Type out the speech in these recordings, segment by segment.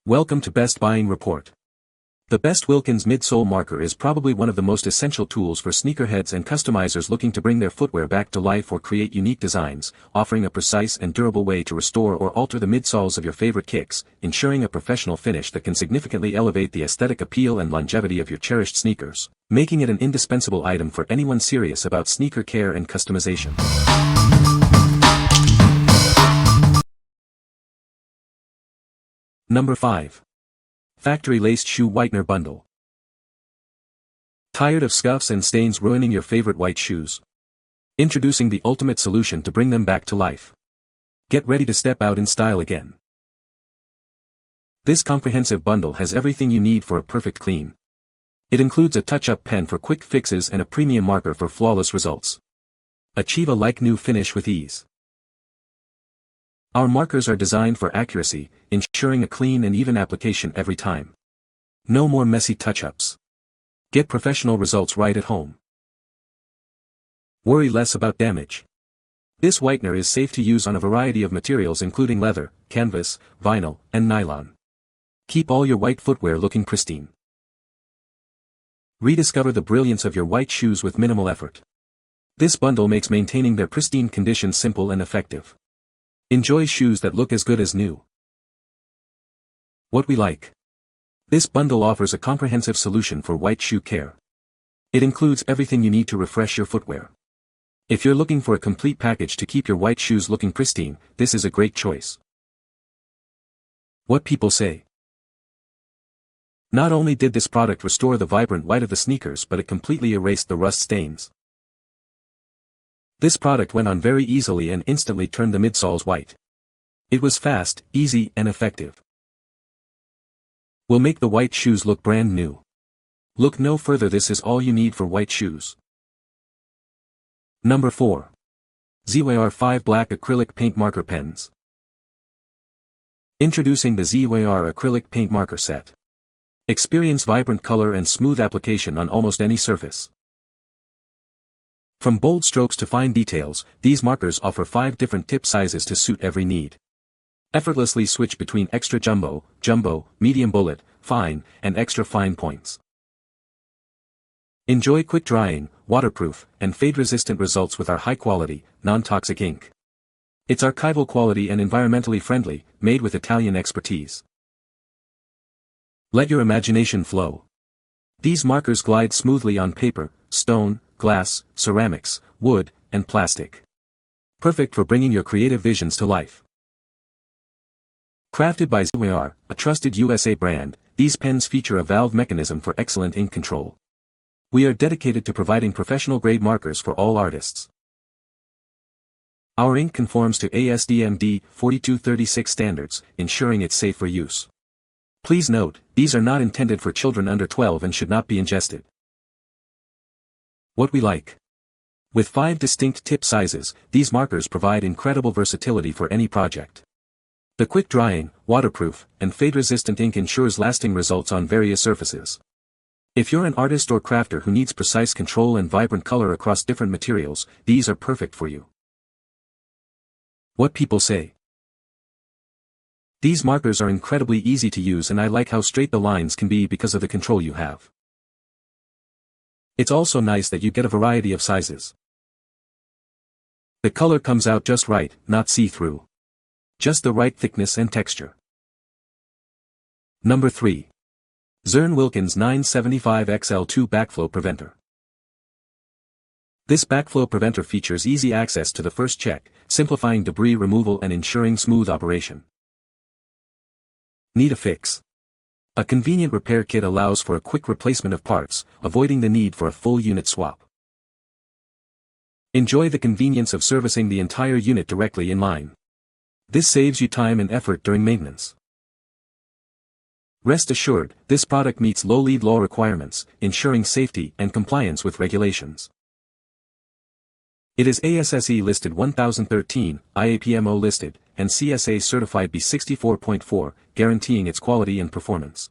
Welcome to Best Buying Report. The best Wilkins Midsole Marker is probably one of the most essential tools for sneakerheads and customizers looking to bring their footwear back to life or create unique designs, offering a precise and durable way to restore or alter the midsoles of your favorite kicks, ensuring a professional finish that can significantly elevate the aesthetic appeal and longevity of your cherished sneakers, making it an indispensable item for anyone serious about sneaker care and customization. Number 5. Factory Laced Shoe Whitener Bundle. Tired of scuffs and stains ruining your favorite white shoes? Introducing the ultimate solution to bring them back to life. Get ready to step out in style again. This comprehensive bundle has everything you need for a perfect clean. It includes a touch-up pen for quick fixes and a premium marker for flawless results. Achieve a like-new finish with ease. Our markers are designed for accuracy, ensuring a clean and even application every time. No more messy touch-ups. Get professional results right at home. Worry less about damage. This whitener is safe to use on a variety of materials including leather, canvas, vinyl, and nylon. Keep all your white footwear looking pristine. Rediscover the brilliance of your white shoes with minimal effort. This bundle makes maintaining their pristine condition simple and effective. Enjoy shoes that look as good as new. What we like. This bundle offers a comprehensive solution for white shoe care. It includes everything you need to refresh your footwear. If you're looking for a complete package to keep your white shoes looking pristine, this is a great choice. What people say. Not only did this product restore the vibrant white of the sneakers, but it completely erased the rust stains. This product went on very easily and instantly turned the midsoles white. It was fast, easy, and effective. Will make the white shoes look brand new. Look no further, this is all you need for white shoes. Number 4. ZEYAR 5 Black Acrylic Paint Marker Pens. Introducing the ZEYAR Acrylic Paint Marker Set. Experience vibrant color and smooth application on almost any surface. From bold strokes to fine details, these markers offer 5 different tip sizes to suit every need. Effortlessly switch between extra jumbo, medium bullet, fine, and extra fine points. Enjoy quick drying, waterproof, and fade-resistant results with our high-quality, non-toxic ink. It's archival quality and environmentally friendly, made with Italian expertise. Let your imagination flow. These markers glide smoothly on paper, stone, glass, ceramics, wood, and plastic. Perfect for bringing your creative visions to life. Crafted by ZEYAR, a trusted USA brand, these pens feature a valve mechanism for excellent ink control. We are dedicated to providing professional-grade markers for all artists. Our ink conforms to ASTM D4236 standards, ensuring it's safe for use. Please note, these are not intended for children under 12 and should not be ingested. What we like. With 5 distinct tip sizes, these markers provide incredible versatility for any project. The quick drying, waterproof, and fade-resistant ink ensures lasting results on various surfaces. If you're an artist or crafter who needs precise control and vibrant color across different materials, these are perfect for you. What people say. These markers are incredibly easy to use, and I like how straight the lines can be because of the control you have. It's also nice that you get a variety of sizes. The color comes out just right, not see-through. Just the right thickness and texture. Number 3. Zurn Wilkins 975XL2 Backflow Preventer. This backflow preventer features easy access to the first check, simplifying debris removal and ensuring smooth operation. Need a fix? A convenient repair kit allows for a quick replacement of parts, avoiding the need for a full unit swap. Enjoy the convenience of servicing the entire unit directly in line. This saves you time and effort during maintenance. Rest assured, this product meets low lead law requirements, ensuring safety and compliance with regulations. It is ASSE listed 1013, IAPMO listed, and CSA certified B64.4, guaranteeing its quality and performance.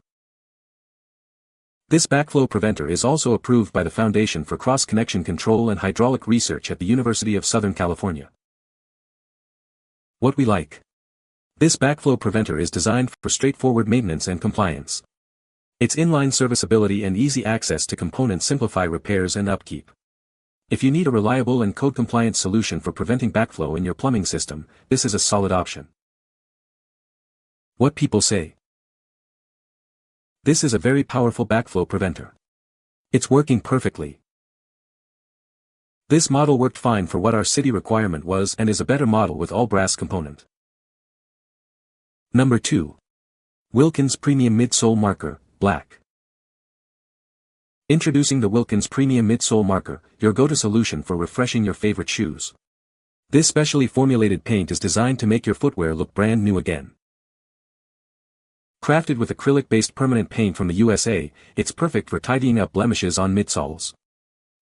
This backflow preventer is also approved by the Foundation for Cross-Connection Control and Hydraulic Research at the University of Southern California. What we like. This backflow preventer is designed for straightforward maintenance and compliance. Its inline serviceability and easy access to components simplify repairs and upkeep. If you need a reliable and code-compliant solution for preventing backflow in your plumbing system, this is a solid option. What people say. This is a very powerful backflow preventer. It's working perfectly. This model worked fine for what our city requirement was and is a better model with all brass component. Number 2. Wilkins Premium Midsole Marker, Black. Introducing the Wilkins Premium Midsole Marker, your go-to solution for refreshing your favorite shoes. This specially formulated paint is designed to make your footwear look brand new again. Crafted with acrylic-based permanent paint from the USA, it's perfect for tidying up blemishes on midsoles.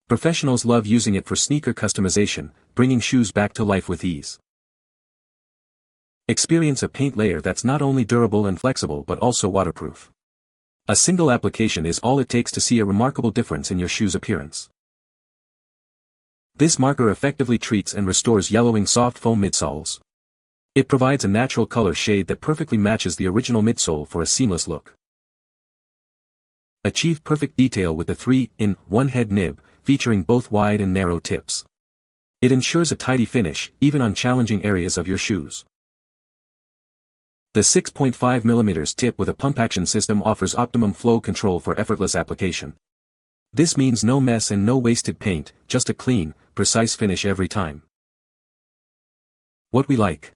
Professionals love using it for sneaker customization, bringing shoes back to life with ease. Experience a paint layer that's not only durable and flexible but also waterproof. A single application is all it takes to see a remarkable difference in your shoe's appearance. This marker effectively treats and restores yellowing soft foam midsoles. It provides a natural color shade that perfectly matches the original midsole for a seamless look. Achieve perfect detail with the 3-in-1 head nib, featuring both wide and narrow tips. It ensures a tidy finish, even on challenging areas of your shoes. The 6.5mm tip with a pump action system offers optimum flow control for effortless application. This means no mess and no wasted paint, just a clean, precise finish every time. What we like.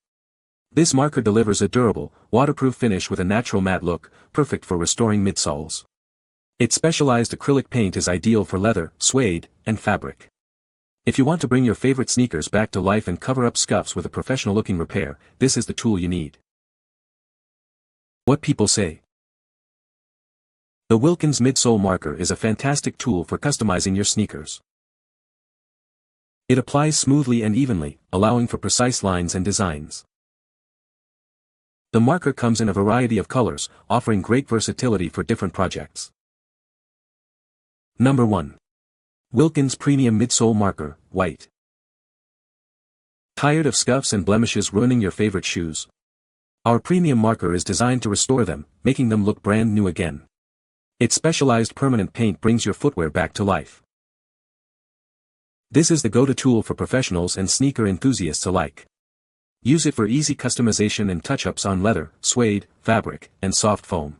This marker delivers a durable, waterproof finish with a natural matte look, perfect for restoring midsoles. Its specialized acrylic paint is ideal for leather, suede, and fabric. If you want to bring your favorite sneakers back to life and cover up scuffs with a professional-looking repair, this is the tool you need. What people say. The Wilkins Midsole Marker is a fantastic tool for customizing your sneakers. It applies smoothly and evenly, allowing for precise lines and designs. The marker comes in a variety of colors, offering great versatility for different projects. Number 1. Wilkins Premium Midsole Marker, White. Tired of scuffs and blemishes ruining your favorite shoes? Our premium marker is designed to restore them, making them look brand new again. Its specialized permanent paint brings your footwear back to life. This is the go-to tool for professionals and sneaker enthusiasts alike. Use it for easy customization and touch-ups on leather, suede, fabric, and soft foam.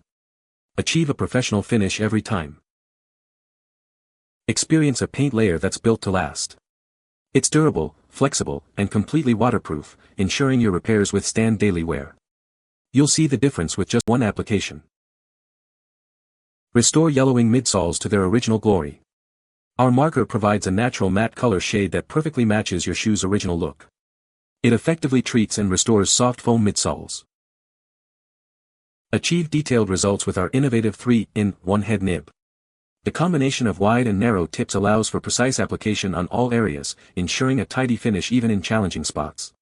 Achieve a professional finish every time. Experience a paint layer that's built to last. It's durable, flexible, and completely waterproof, ensuring your repairs withstand daily wear. You'll see the difference with just one application. Restore yellowing midsoles to their original glory. Our marker provides a natural matte color shade that perfectly matches your shoe's original look. It effectively treats and restores soft foam midsoles. Achieve detailed results with our innovative 3-in-1 head nib. The combination of wide and narrow tips allows for precise application on all areas, ensuring a tidy finish even in challenging spots.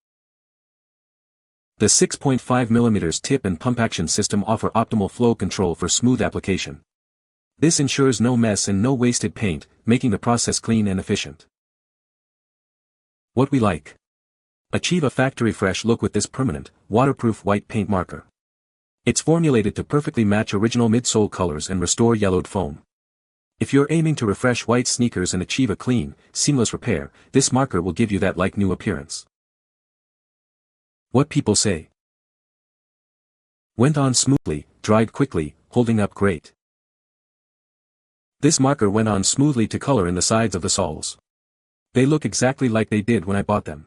The 6.5mm tip and pump action system offer optimal flow control for smooth application. This ensures no mess and no wasted paint, making the process clean and efficient. What we like. Achieve a factory-fresh look with this permanent, waterproof white paint marker. It's formulated to perfectly match original midsole colors and restore yellowed foam. If you're aiming to refresh white sneakers and achieve a clean, seamless repair, this marker will give you that like-new appearance. What people say. Went on smoothly, dried quickly, holding up great. This marker went on smoothly to color in the sides of the soles. They look exactly like they did when I bought them.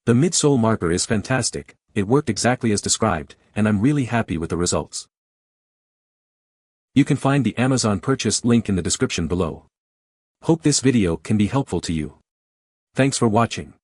The midsole marker is fantastic, it worked exactly as described, and I'm really happy with the results. You can find the Amazon purchase link in the description below. Hope this video can be helpful to you. Thanks for watching.